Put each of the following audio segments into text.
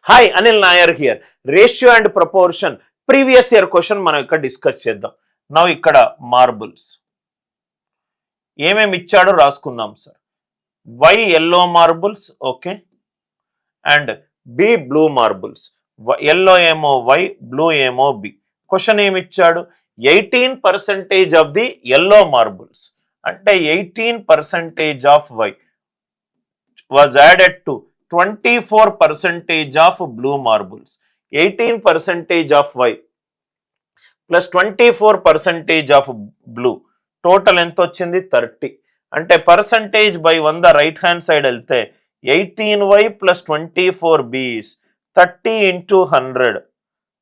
Hi Anil Nair here. Ratio and proportion previous year question మనం ఇక్కడ discuss చేద్దాం. నౌ ఇక్కడ మార్బుల్స్ ఏమేమి ఇచ్చాడో రాసుకుందాం sir. Y yellow marbles, okay, and b blue marbles. Yellow ఏమో వై, బ్లూ ఏమో బి. క్వశ్చన్ ఏమి ఇచ్చాడు? 18% ఆఫ్ ది ఎల్లో మార్బుల్స్ అంటే 18% of y was added to 24% of blue marbles. 18% of Y plus 24% of blue. Total ఎంత వచ్చింది? 30. అంటే percentage by 100 right hand side వెళ్తే 18Y plus 24B is 30 into 100,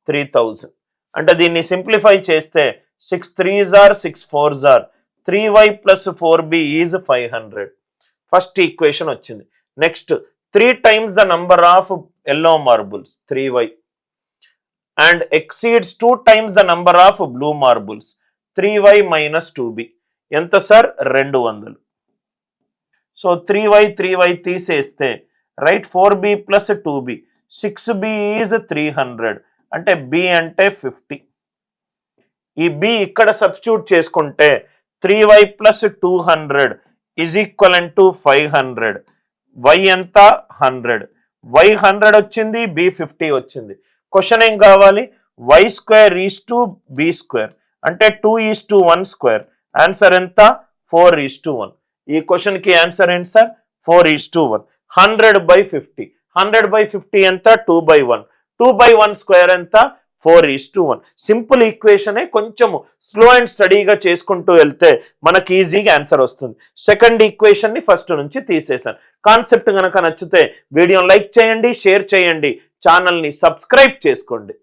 3000. అంటే దీన్ని సింప్లిఫై చేస్తే 6 3s are 6 4s are 3Y plus 4B is 500. First equation వచ్చింది. Next 3 times the number of yellow marbles, 3y, and exceeds 2 times the number of blue marbles, 3y minus 2b. ఎంత sir? 200. So 3y తీసేస్తే right 4b plus 2b, 6b is 300. అంటే b అంటే 50. ఈ b ఇక్కడ substitute చేసుకుంటే 3y plus 200 is equivalent to 500. y ఎంత? 100. y 100 వచ్చింది, b 50 వచ్చింది. క్వశ్చన్ ఏం కావాలి? y square is to b square అంటే 2:1 స్క్వేర్. ఆన్సర్ ఎంత? 4:1. ఈ క్వశ్చన్ కి ఆన్సర్ ఏంటి సార్? 4:1. 100/50. 100/50 ఎంత? 2/1. 2/1 స్క్వేర్ ఎంత? 4:1. సింపుల్ ఈక్వేషనే, కొంచెం స్లో అండ్ స్టడీగా చేసుకుంటూ వెళ్తే మనకి ఈజీగా ఆన్సర్ వస్తుంది. సెకండ్ ఈక్వేషన్ ని ఫస్ట్ నుంచి తీసేశాను. కాన్సెప్ట్ కనుక నచ్చితే వీడియోని లైక్ చేయండి, షేర్ చేయండి, ఛానల్ని సబ్స్క్రైబ్ చేసుకోండి.